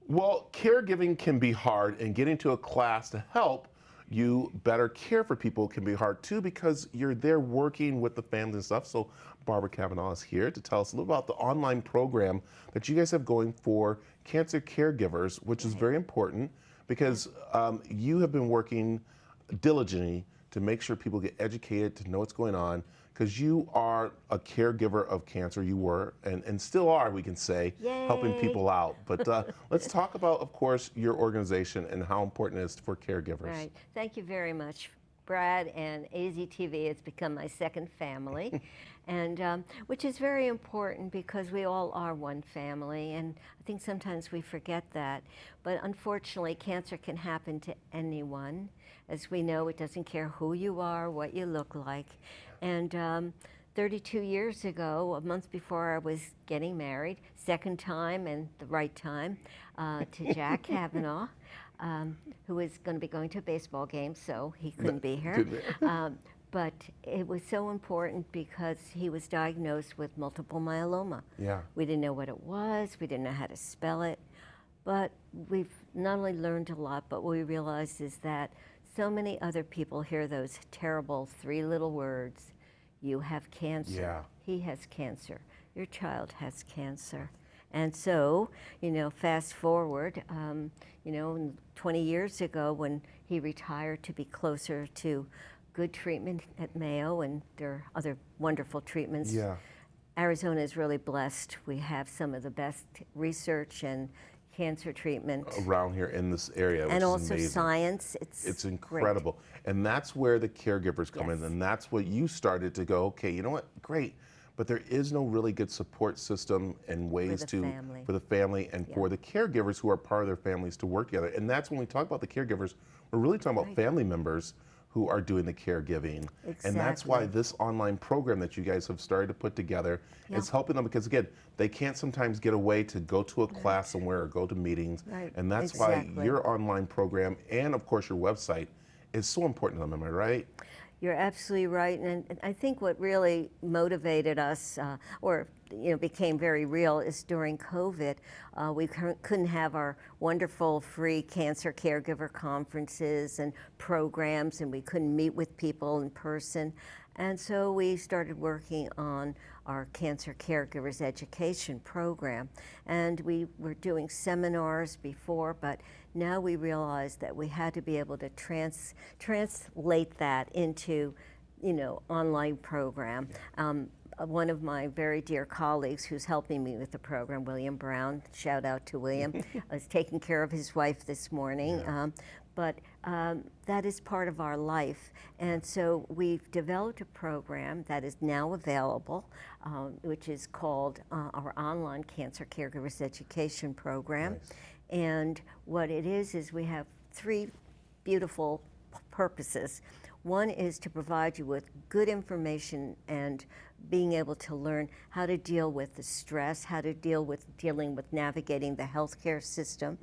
Well, caregiving can be hard, and getting to a class to help you better care for people can be hard too, because you're there working with the families and stuff. So Barbara Kavanagh is here to tell us a little about the online program that you guys have going for cancer caregivers, which is very important because you have been working diligently to make sure people get educated, to know what's going on, because you are a caregiver of cancer. You were, and still are, we can say, helping people out. But let's talk about, of course, your organization and how important it is for caregivers. Right. Thank you very much, Brad, and AZTV has become my second family, and which is very important because we all are one family, and I think sometimes we forget that. But unfortunately, cancer can happen to anyone. As we know, it doesn't care who you are, what you look like. And 32 years ago, a month before I was getting married, second time and the right time, to Jack Kavanagh, who was going to be going to a baseball game, so he couldn't be here. But it was so important because he was diagnosed with multiple myeloma. Yeah. We didn't know what it was, we didn't know how to spell it, but we've not only learned a lot, but what we realized is that so many other people hear those terrible three little words: you have cancer, he has cancer, your child has cancer. And so, you know, fast forward, you know, 20 years ago when he retired to be closer to good treatment at Mayo, and there are other wonderful treatments. Yeah. Arizona is really blessed. We have some of the best research and cancer treatment around here in this area, which and is also amazing. Science. It's incredible. Great. And that's where the caregivers come in, and that's what you started to go, okay, you know what, great, but there is no really good support system and ways for the family and for the caregivers who are part of their families to work together. And that's when we talk about the caregivers, we're really talking about family members who are doing the caregiving. And that's why this online program that you guys have started to put together is helping them, because again, they can't sometimes get away to go to a class somewhere or go to meetings. And that's why your online program and of course your website is so important to them, am I right? You're absolutely right, and I think what really motivated us, or you know, became very real, is during COVID, we couldn't have our wonderful free cancer caregiver conferences and programs, and we couldn't meet with people in person. And so we started working on our Cancer Caregivers Education program. And we were doing seminars before, but now we realized that we had to be able to translate that into, you know, online program. One of my very dear colleagues who's helping me with the program, William Brown, shout out to William, is taking care of his wife this morning. But that is part of our life. And so we've developed a program that is now available, which is called our online Cancer Caregivers Education Program. And what it is we have three beautiful purposes. One is to provide you with good information and being able to learn how to deal with the stress, how to dealing with navigating the healthcare system,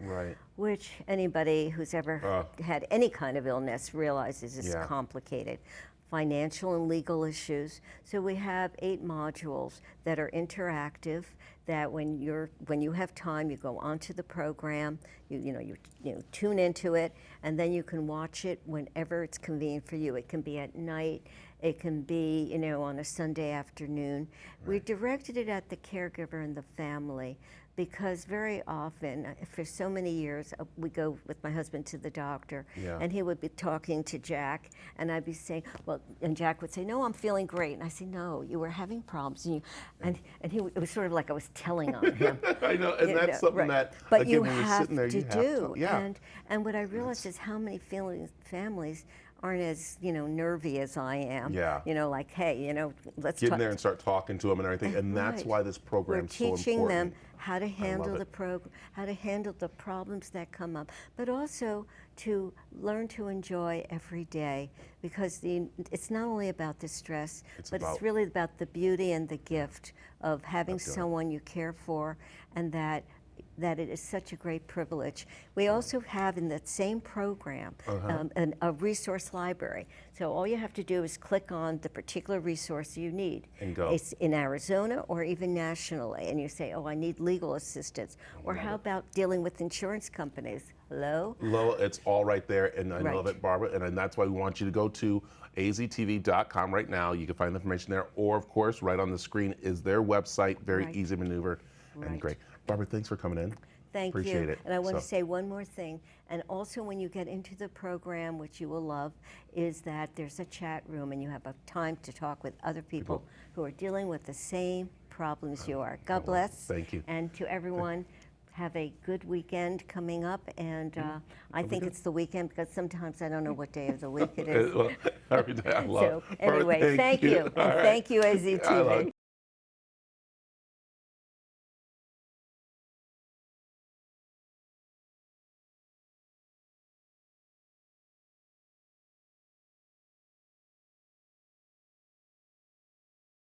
which anybody who's ever had any kind of illness realizes is complicated. Financial and legal issues. So we have 8 modules that are interactive, that when you have time, you go onto the program, you tune into it, and then you can watch it whenever it's convenient for you. It can be at night, it can be, you know, on a Sunday afternoon. We directed it at the caregiver and the family, because very often, for so many years, we go with my husband to the doctor, and he would be talking to Jack, and I'd be saying, well, and Jack would say, no, I'm feeling great. And I say, no, you were having problems. And it was sort of like I was telling on him. I know, and that's something that, but again, you when you're have sitting there, to you do. have to. And what I realized is how many families aren't as, you know, nervy as I am. You know, like, hey, you know, let's get in there and start talking to them and everything, and that's why this program is so important. We're teaching them how to handle how to handle the problems that come up, but also to learn to enjoy every day, because it's not only about the stress, but it's really about the beauty and the gift of having someone you care for, and that that it is such a great privilege. We also have in that same program a resource library. So all you have to do is click on the particular resource you need. And go. It's in Arizona or even nationally, and you say, oh, I need legal assistance. Or how about dealing with insurance companies? Hello? It's all right there, and I love Right. it, Barbara, and that's why we want you to go to aztv.com right now. You can find the information there, or of course, right on the screen is their website, very Right. easy to maneuver, and Right. great. Barbara, thanks for coming in. Thank Appreciate you. it. And I want to So- say one more thing. And also when you get into the program, which you will love, is that there's a chat room and you have a time to talk with other people who are dealing with the same problems you are. God bless. Thank you. And to everyone, have a good weekend coming up. And I think it's the weekend because sometimes I don't know what day of the week it is. Well, every day I love. So anyway, Barbara, thank you. All And right. thank you, I love AZTV. it.